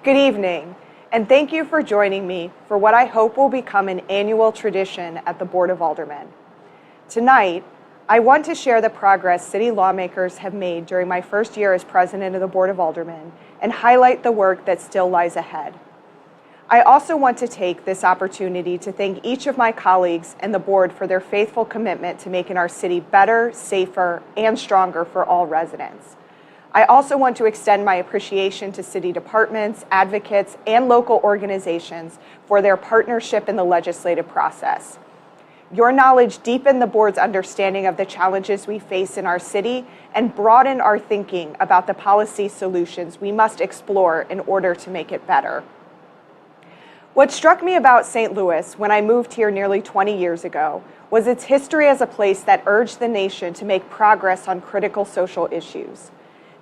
Good evening, and thank you for joining me for what I hope will become an annual tradition at the Board of Aldermen. Tonight, I want to share the progress city lawmakers have made during my first year as president of the Board of Aldermen and highlight the work that still lies ahead. I also want to take this opportunity to thank each of my colleagues and the board for their faithful commitment to making our city better, safer, and stronger for all residents. I also want to extend my appreciation to city departments, advocates, and local organizations for their partnership in the legislative process. Your knowledge deepened the board's understanding of the challenges we face in our city and broadened our thinking about the policy solutions we must explore in order to make it better. What struck me about St. Louis when I moved here nearly 20 years ago was its history as a place that urged the nation to make progress on critical social issues.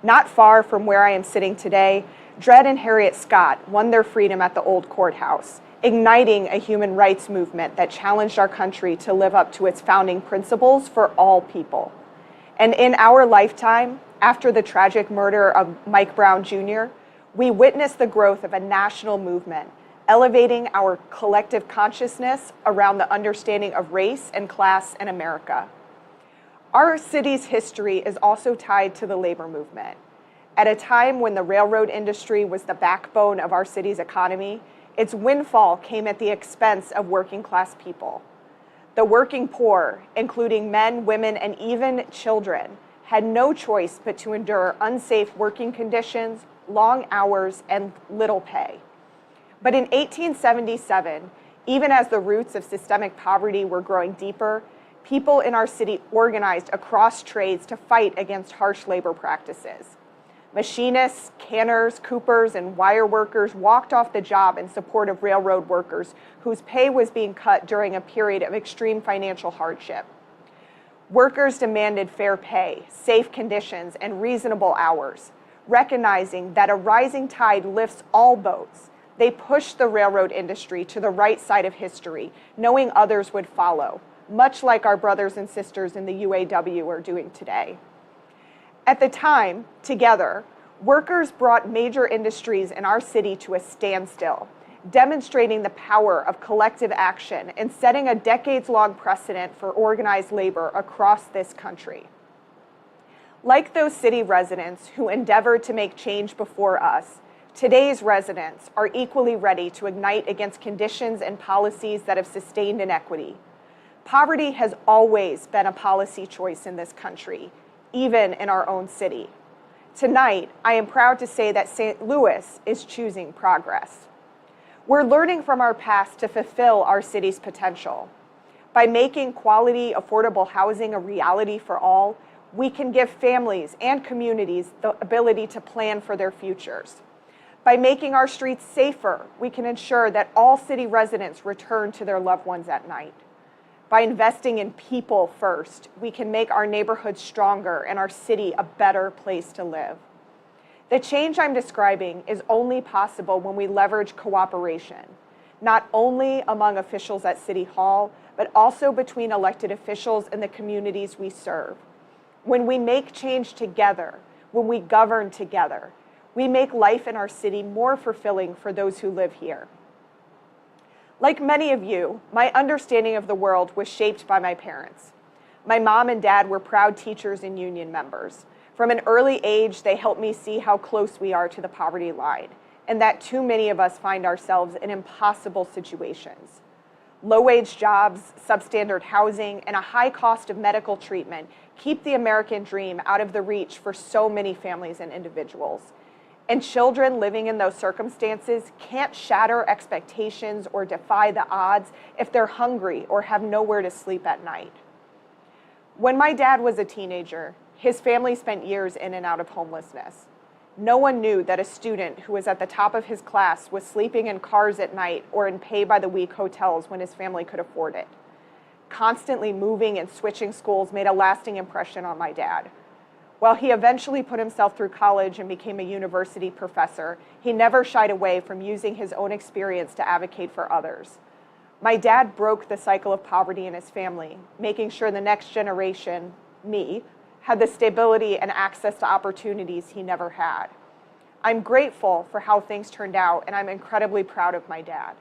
Not far from where I am sitting today, Dred and Harriet Scott won their freedom at the old courthouse, igniting a human rights movement that challenged our country to live up to its founding principles for all people. And in our lifetime, after the tragic murder of Mike Brown Jr., we witnessed the growth of a national movement, elevating our collective consciousness around the understanding of race and class in America. Our city's history is also tied to the labor movement. At a time when the railroad industry was the backbone of our city's economy, its windfall came at the expense of working class people. The working poor, including men, women, and even children, had no choice but to endure unsafe working conditions, long hours, and little pay. But in 1877, even as the roots of systemic poverty were growing deeper, people in our city organized across trades to fight against harsh labor practices. Machinists, canners, coopers, and wire workers walked off the job in support of railroad workers whose pay was being cut during a period of extreme financial hardship. Workers demanded fair pay, safe conditions, and reasonable hours. Recognizing that a rising tide lifts all boats, they pushed the railroad industry to the right side of history, knowing others would follow, much like our brothers and sisters in the UAW are doing today. At the time, together, workers brought major industries in our city to a standstill, demonstrating the power of collective action and setting a decades-long precedent for organized labor across this country. Like those city residents who endeavored to make change before us, today's residents are equally ready to ignite against conditions and policies that have sustained inequity. Poverty has always been a policy choice in this country, even in our own city. Tonight, I am proud to say that St. Louis is choosing progress. We're learning from our past to fulfill our city's potential. By making quality, affordable housing a reality for all, we can give families and communities the ability to plan for their futures. By making our streets safer, we can ensure that all city residents return to their loved ones at night. By investing in people first, we can make our neighborhoods stronger and our city a better place to live. The change I'm describing is only possible when we leverage cooperation, not only among officials at City Hall, but also between elected officials and the communities we serve. When we make change together, when we govern together, we make life in our city more fulfilling for those who live here. Like many of you, my understanding of the world was shaped by my parents. My mom and dad were proud teachers and union members. From an early age, they helped me see how close we are to the poverty line, and that too many of us find ourselves in impossible situations. Low-wage jobs, substandard housing, and a high cost of medical treatment keep the American dream out of the reach for so many families and individuals. And children living in those circumstances can't shatter expectations or defy the odds if they're hungry or have nowhere to sleep at night. When my dad was a teenager, his family spent years in and out of homelessness. No one knew that a student who was at the top of his class was sleeping in cars at night or in pay-by-the-week hotels when his family could afford it. Constantly moving and switching schools made a lasting impression on my dad. While he eventually put himself through college and became a university professor, he never shied away from using his own experience to advocate for others. My dad broke the cycle of poverty in his family, making sure the next generation, me, had the stability and access to opportunities he never had. I'm grateful for how things turned out, and I'm incredibly proud of my dad.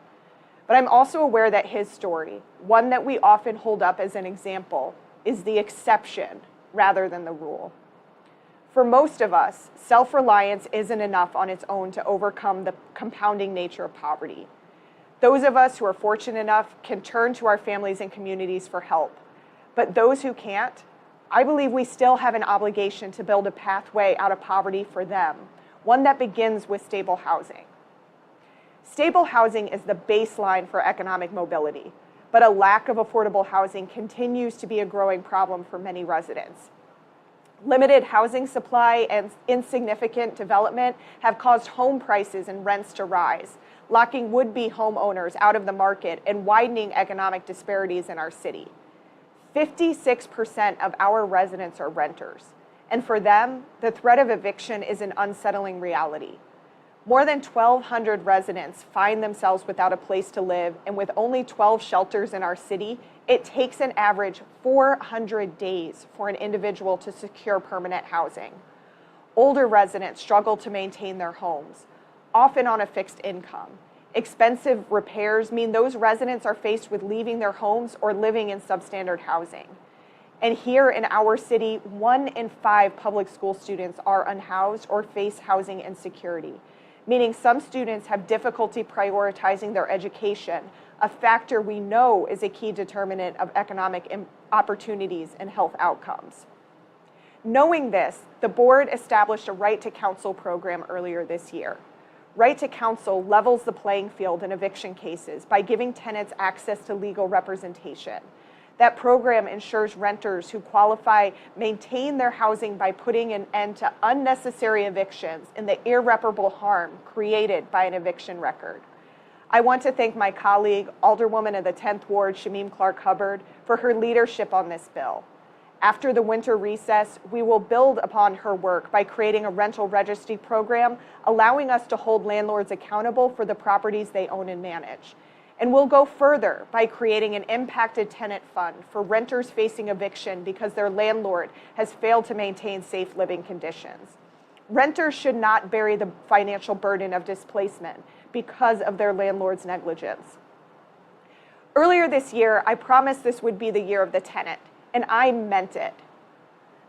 But I'm also aware that his story, one that we often hold up as an example, is the exception rather than the rule. For most of us, self-reliance isn't enough on its own to overcome the compounding nature of poverty. Those of us who are fortunate enough can turn to our families and communities for help. But those who can't, I believe we still have an obligation to build a pathway out of poverty for them, one that begins with stable housing. Stable housing is the baseline for economic mobility, but a lack of affordable housing continues to be a growing problem for many residents. Limited housing supply and insignificant development have caused home prices and rents to rise, locking would-be homeowners out of the market and widening economic disparities in our city. 56% of our residents are renters, and for them, the threat of eviction is an unsettling reality. More than 1,200 residents find themselves without a place to live, and with only 12 shelters in our city, it takes an average 400 days for an individual to secure permanent housing. Older residents struggle to maintain their homes, often on a fixed income. Expensive repairs mean those residents are faced with leaving their homes or living in substandard housing. And here in our city, 1 in 5 public school students are unhoused or face housing insecurity, meaning some students have difficulty prioritizing their education, a factor we know is a key determinant of economic opportunities and health outcomes. Knowing this, the board established a Right to Counsel program earlier this year. Right to Counsel levels the playing field in eviction cases by giving tenants access to legal representation. That program ensures renters who qualify maintain their housing by putting an end to unnecessary evictions and the irreparable harm created by an eviction record. I want to thank my colleague, Alderwoman of the 10th Ward, Shamim Clark-Hubbard, for her leadership on this bill. After the winter recess, we will build upon her work by creating a rental registry program, allowing us to hold landlords accountable for the properties they own and manage. And we'll go further by creating an impacted tenant fund for renters facing eviction because their landlord has failed to maintain safe living conditions. Renters should not bear the financial burden of displacement because of their landlord's negligence. Earlier this year, I promised this would be the year of the tenant, and I meant it.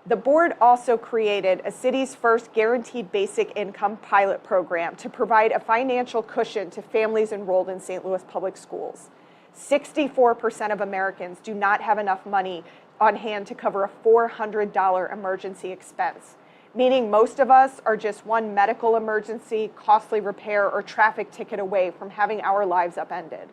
The board also created a city's first guaranteed basic income pilot program to provide a financial cushion to families enrolled in St. Louis public schools. 64% of Americans do not have enough money on hand to cover a $400 emergency expense, meaning most of us are just one medical emergency, costly repair, or traffic ticket away from having our lives upended.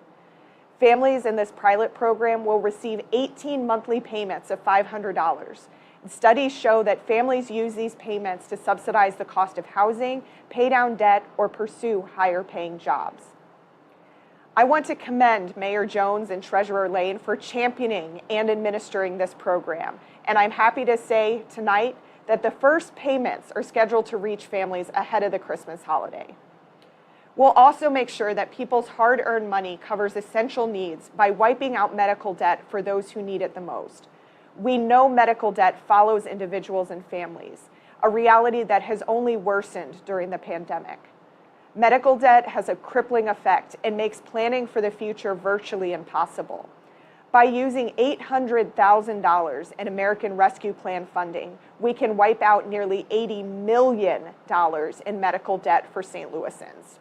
Families in this pilot program will receive 18 monthly payments of $500. Studies show that families use these payments to subsidize the cost of housing, pay down debt, or pursue higher paying jobs. I want to commend Mayor Jones and Treasurer Lane for championing and administering this program. And I'm happy to say tonight that the first payments are scheduled to reach families ahead of the Christmas holiday. We'll also make sure that people's hard-earned money covers essential needs by wiping out medical debt for those who need it the most. We know medical debt follows individuals and families, a reality that has only worsened during the pandemic. Medical debt has a crippling effect and makes planning for the future virtually impossible. By using $800,000 in American Rescue Plan funding, we can wipe out nearly $80 million in medical debt for St. Louisans.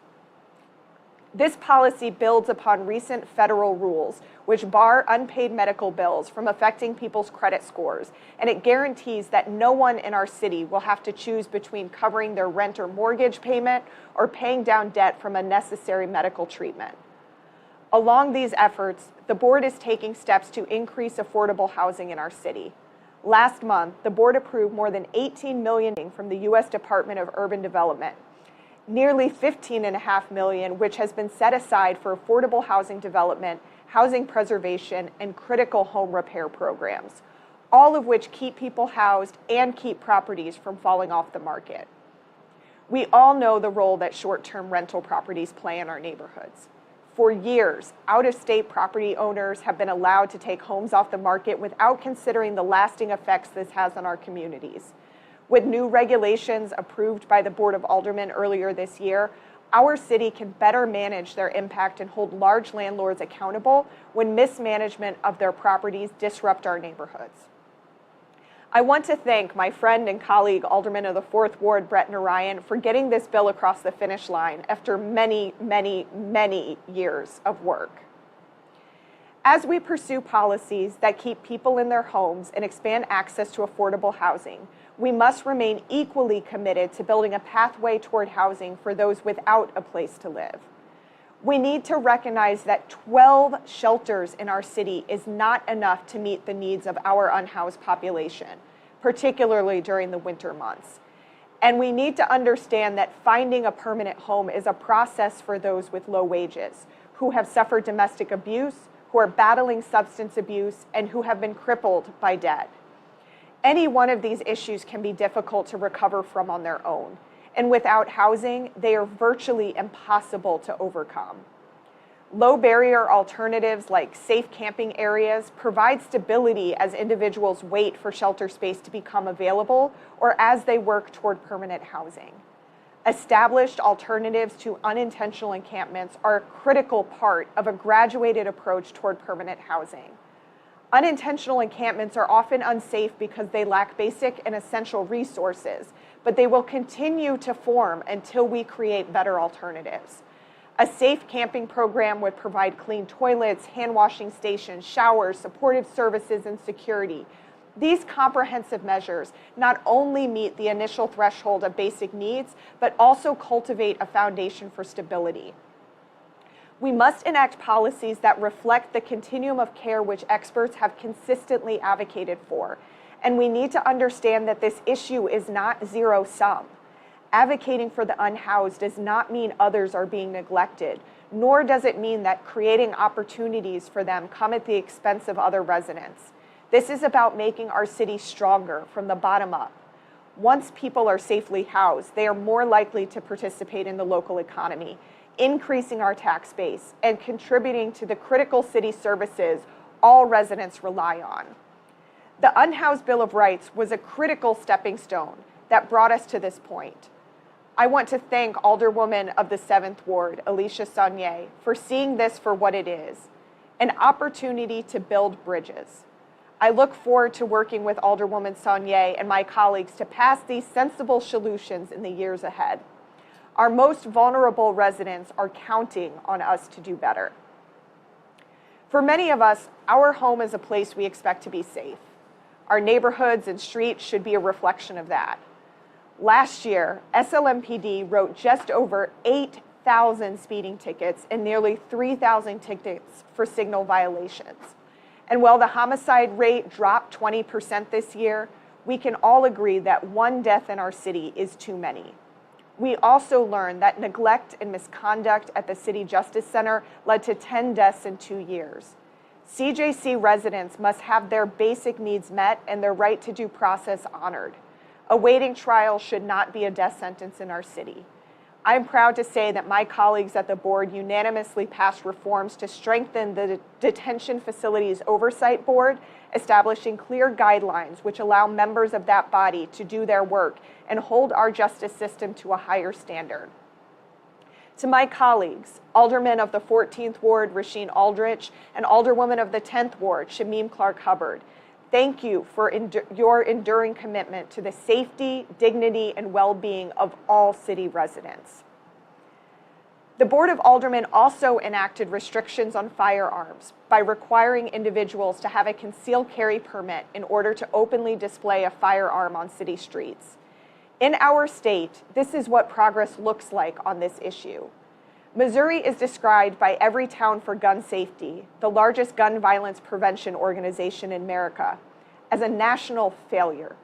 This policy builds upon recent federal rules, which bar unpaid medical bills from affecting people's credit scores, and it guarantees that no one in our city will have to choose between covering their rent or mortgage payment or paying down debt from unnecessary medical treatment. Along these efforts, the board is taking steps to increase affordable housing in our city. Last month, the board approved more than $18 million from the U.S. Department of Urban Development. Nearly $15.5 million, which has been set aside for affordable housing development, housing preservation, and critical home repair programs, all of which keep people housed and keep properties from falling off the market. We all know the role that short-term rental properties play in our neighborhoods. For years, out-of-state property owners have been allowed to take homes off the market without considering the lasting effects this has on our communities. With new regulations approved by the Board of Aldermen earlier this year, our city can better manage their impact and hold large landlords accountable when mismanagement of their properties disrupt our neighborhoods. I want to thank my friend and colleague, Alderman of the 4th Ward, Brett Narayan, for getting this bill across the finish line after many, many, many years of work. As we pursue policies that keep people in their homes and expand access to affordable housing, we must remain equally committed to building a pathway toward housing for those without a place to live. We need to recognize that 12 shelters in our city is not enough to meet the needs of our unhoused population, particularly during the winter months. And we need to understand that finding a permanent home is a process for those with low wages, who have suffered domestic abuse, who are battling substance abuse, and who have been crippled by debt. Any one of these issues can be difficult to recover from on their own, and without housing, they are virtually impossible to overcome. Low barrier alternatives like safe camping areas provide stability as individuals wait for shelter space to become available or as they work toward permanent housing. Established alternatives to unintentional encampments are a critical part of a graduated approach toward permanent housing. Unintentional encampments are often unsafe because they lack basic and essential resources, but they will continue to form until we create better alternatives. A safe camping program would provide clean toilets, hand washing stations, showers, supportive services, and security. These comprehensive measures not only meet the initial threshold of basic needs, but also cultivate a foundation for stability. We must enact policies that reflect the continuum of care which experts have consistently advocated for. And we need to understand that this issue is not zero-sum. Advocating for the unhoused does not mean others are being neglected, nor does it mean that creating opportunities for them come at the expense of other residents. This is about making our city stronger from the bottom up. Once people are safely housed, they are more likely to participate in the local economy, increasing our tax base and contributing to the critical city services all residents rely on. The Unhoused Bill of Rights was a critical stepping stone that brought us to this point. I want to thank Alderwoman of the 7th Ward, Alicia Saunier, for seeing this for what it is, an opportunity to build bridges. I look forward to working with Alderwoman Saunier and my colleagues to pass these sensible solutions in the years ahead. Our most vulnerable residents are counting on us to do better. For many of us, our home is a place we expect to be safe. Our neighborhoods and streets should be a reflection of that. Last year, SLMPD wrote just over 8,000 speeding tickets and nearly 3,000 tickets for signal violations. And while the homicide rate dropped 20% this year, we can all agree that one death in our city is too many. We also learned that neglect and misconduct at the City Justice Center led to 10 deaths in 2 years. CJC residents must have their basic needs met and their right to due process honored. Awaiting trial should not be a death sentence in our city. I'm proud to say that my colleagues at the board unanimously passed reforms to strengthen the Detention Facilities Oversight Board, establishing clear guidelines which allow members of that body to do their work and hold our justice system to a higher standard. To my colleagues, Aldermen of the 14th Ward, Rasheen Aldrich, and Alderwoman of the 10th Ward, Shamim Clark-Hubbard, thank you for your enduring commitment to the safety, dignity, and well-being of all city residents. The Board of Aldermen also enacted restrictions on firearms by requiring individuals to have a concealed carry permit in order to openly display a firearm on city streets. In our state, this is what progress looks like on this issue. Missouri is described by Every Town for Gun Safety, the largest gun violence prevention organization in America, as a national failure.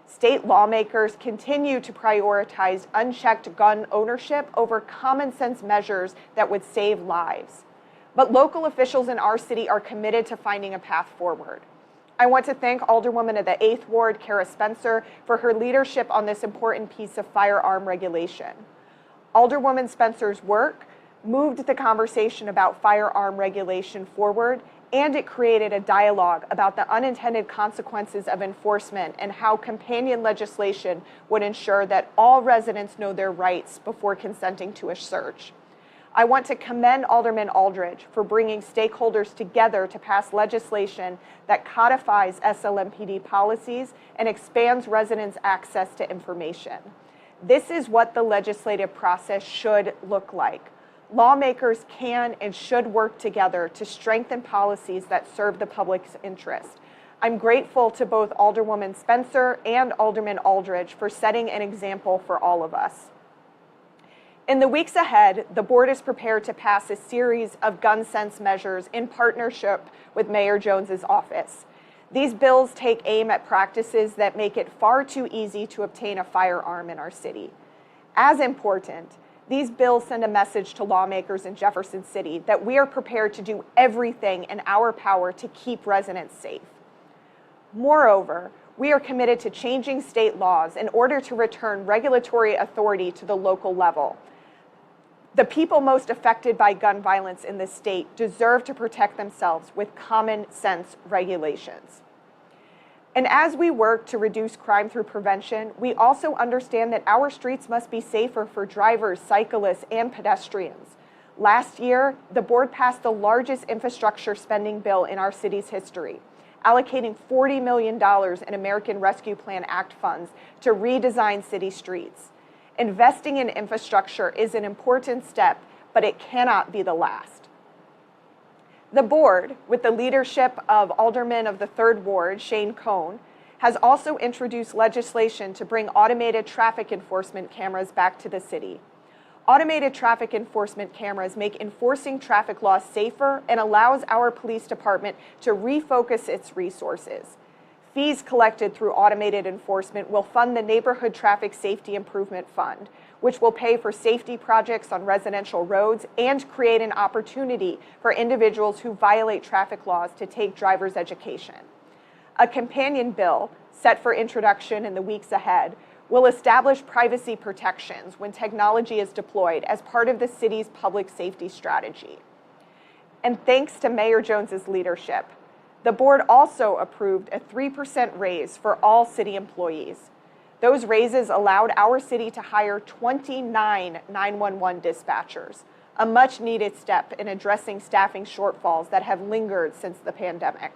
State lawmakers continue to prioritize unchecked gun ownership over common sense measures that would save lives. But local officials in our city are committed to finding a path forward. I want to thank Alderwoman of the 8th Ward, Kara Spencer, for her leadership on this important piece of firearm regulation. Alderwoman Spencer's work moved the conversation about firearm regulation forward and it created a dialogue about the unintended consequences of enforcement and how companion legislation would ensure that all residents know their rights before consenting to a search. I want to commend Alderman Aldridge for bringing stakeholders together to pass legislation that codifies SLMPD policies and expands residents' access to information. This is what the legislative process should look like. Lawmakers can and should work together to strengthen policies that serve the public's interest. I'm grateful to both Alderwoman Spencer and Alderman Aldridge for setting an example for all of us. In the weeks ahead, the board is prepared to pass a series of gun sense measures in partnership with Mayor Jones's office. These bills take aim at practices that make it far too easy to obtain a firearm in our city. As important, these bills send a message to lawmakers in Jefferson City that we are prepared to do everything in our power to keep residents safe. Moreover, we are committed to changing state laws in order to return regulatory authority to the local level. The people most affected by gun violence in this state deserve to protect themselves with common sense regulations. And as we work to reduce crime through prevention, we also understand that our streets must be safer for drivers, cyclists, and pedestrians. Last year, the board passed the largest infrastructure spending bill in our city's history, allocating $40 million in American Rescue Plan Act funds to redesign city streets. Investing in infrastructure is an important step, but it cannot be the last. The board, with the leadership of Alderman of the 3rd Ward, Shane Cohn, has also introduced legislation to bring automated traffic enforcement cameras back to the city. Automated traffic enforcement cameras make enforcing traffic laws safer and allows our police department to refocus its resources. Fees collected through automated enforcement will fund the Neighborhood Traffic Safety Improvement Fund, which will pay for safety projects on residential roads and create an opportunity for individuals who violate traffic laws to take driver's education. A companion bill, set for introduction in the weeks ahead, will establish privacy protections when technology is deployed as part of the city's public safety strategy. And thanks to Mayor Jones's leadership, the board also approved a 3% raise for all city employees. Those raises allowed our city to hire 29 911 dispatchers, a much needed step in addressing staffing shortfalls that have lingered since the pandemic.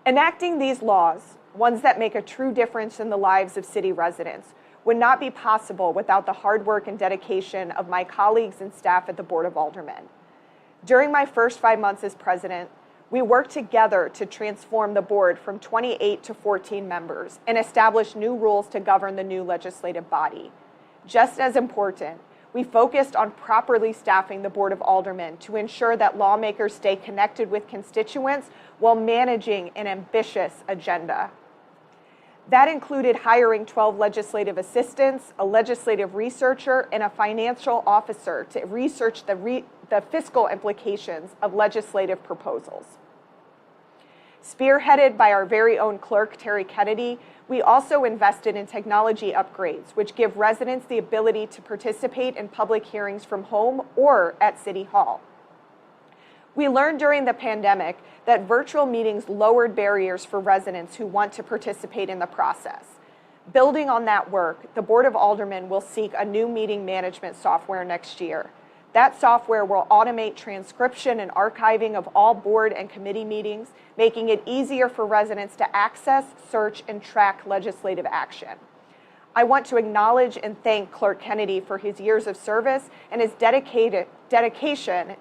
Enacting these laws, ones that make a true difference in the lives of city residents, would not be possible without the hard work and dedication of my colleagues and staff at the Board of Aldermen. During my first 5 months as president, we worked together to transform the board from 28 to 14 members and establish new rules to govern the new legislative body. Just as important, we focused on properly staffing the Board of Aldermen to ensure that lawmakers stay connected with constituents while managing an ambitious agenda. That included hiring 12 legislative assistants, a legislative researcher, and a financial officer to research the fiscal implications of legislative proposals. Spearheaded by our very own clerk, Terry Kennedy, we also invested in technology upgrades, which give residents the ability to participate in public hearings from home or at City Hall. We learned during the pandemic that virtual meetings lowered barriers for residents who want to participate in the process. Building on that work, the Board of Aldermen will seek a new meeting management software next year. That software will automate transcription and archiving of all board and committee meetings, making it easier for residents to access, search, and track legislative action. I want to acknowledge and thank Clerk Kennedy for his years of service and his dedication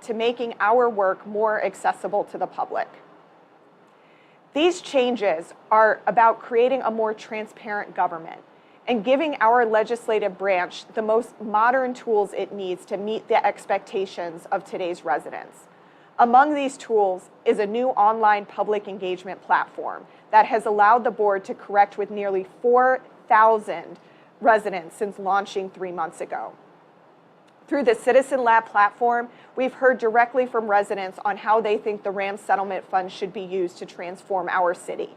to making our work more accessible to the public. These changes are about creating a more transparent government and giving our legislative branch the most modern tools it needs to meet the expectations of today's residents. Among these tools is a new online public engagement platform that has allowed the board to connect with nearly 4,000 residents since launching 3 months ago. Through the Citizen Lab platform, we've heard directly from residents on how they think the RAM settlement fund should be used to transform our city.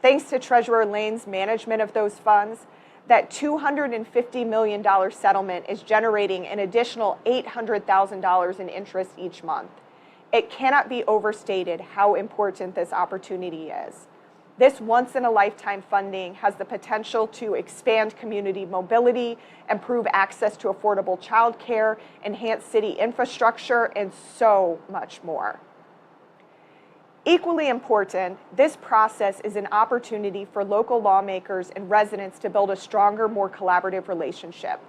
Thanks to Treasurer Lane's management of those funds, that $250 million settlement is generating an additional $800,000 in interest each month. It cannot be overstated how important this opportunity is. This once-in-a-lifetime funding has the potential to expand community mobility, improve access to affordable childcare, enhance city infrastructure, and so much more. Equally important, this process is an opportunity for local lawmakers and residents to build a stronger, more collaborative relationship.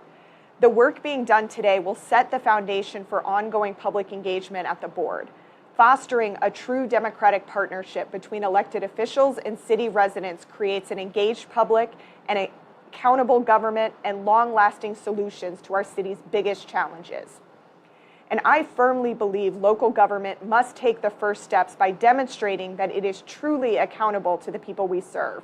The work being done today will set the foundation for ongoing public engagement at the board, fostering a true democratic partnership between elected officials and city residents creates an engaged public and accountable government and long-lasting solutions to our city's biggest challenges. And I firmly believe local government must take the first steps by demonstrating that it is truly accountable to the people we serve.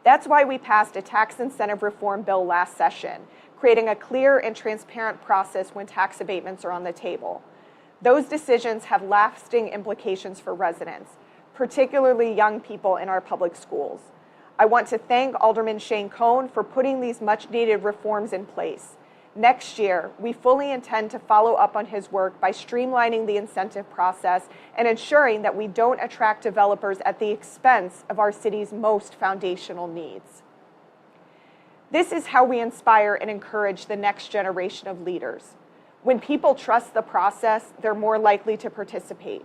That's why we passed a tax incentive reform bill last session, creating a clear and transparent process when tax abatements are on the table. Those decisions have lasting implications for residents, particularly young people in our public schools. I want to thank Alderman Shane Cohn for putting these much-needed reforms in place. Next year, we fully intend to follow up on his work by streamlining the incentive process and ensuring that we don't attract developers at the expense of our city's most foundational needs. This is how we inspire and encourage the next generation of leaders. When people trust the process, they're more likely to participate.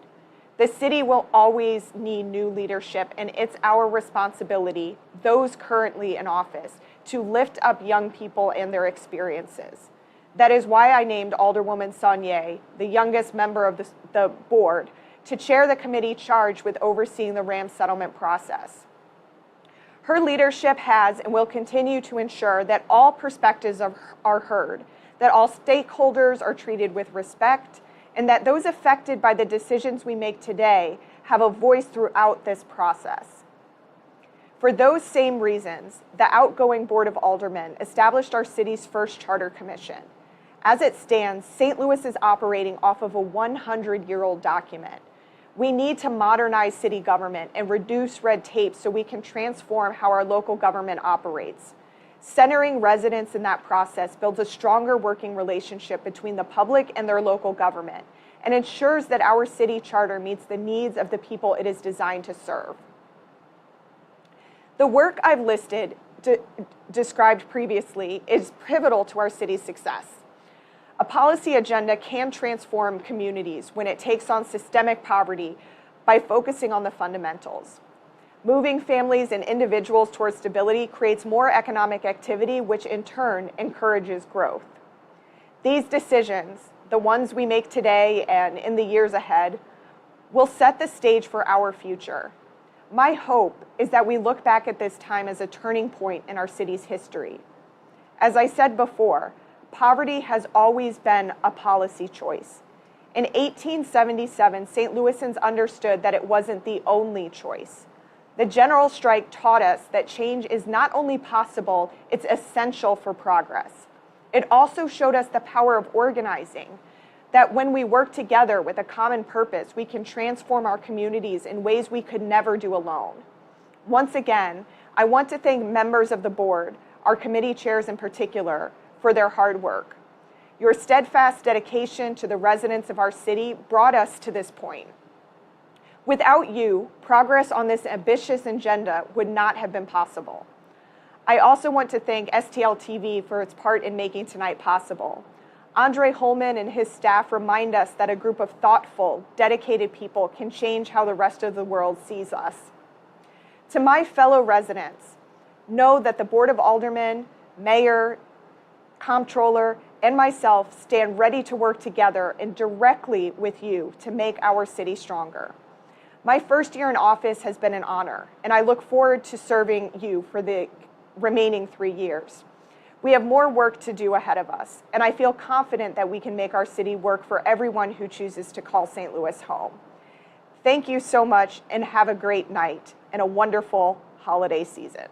The city will always need new leadership, and it's our responsibility, those currently in office, to lift up young people and their experiences. That is why I named Alderwoman Saunier, the youngest member of the board, to chair the committee charged with overseeing the RAM settlement process. Her leadership has and will continue to ensure that all perspectives are heard, that all stakeholders are treated with respect, and that those affected by the decisions we make today have a voice throughout this process. For those same reasons, the outgoing Board of Aldermen established our city's first charter commission. As it stands, St. Louis is operating off of a 100-year-old document. We need to modernize city government and reduce red tape so we can transform how our local government operates. Centering residents in that process builds a stronger working relationship between the public and their local government and ensures that our city charter meets the needs of the people it is designed to serve. The work I've described previously is pivotal to our city's success. A policy agenda can transform communities when it takes on systemic poverty by focusing on the fundamentals. Moving families and individuals towards stability creates more economic activity, which in turn encourages growth. These decisions, the ones we make today and in the years ahead, will set the stage for our future. My hope is that we look back at this time as a turning point in our city's history. As I said before, poverty has always been a policy choice. In 1877, St. Louisans understood that it wasn't the only choice. The general strike taught us that change is not only possible, it's essential for progress. It also showed us the power of organizing, that when we work together with a common purpose, we can transform our communities in ways we could never do alone. Once again, I want to thank members of the board, our committee chairs in particular, for their hard work. Your steadfast dedication to the residents of our city brought us to this point. Without you, progress on this ambitious agenda would not have been possible. I also want to thank STL TV for its part in making tonight possible. Andre Holman and his staff remind us that a group of thoughtful, dedicated people can change how the rest of the world sees us. To my fellow residents, know that the Board of Aldermen, Mayor, Comptroller, and myself stand ready to work together and directly with you to make our city stronger. My first year in office has been an honor, and I look forward to serving you for the remaining 3 years. We have more work to do ahead of us, and I feel confident that we can make our city work for everyone who chooses to call St. Louis home. Thank you so much, and have a great night and a wonderful holiday season.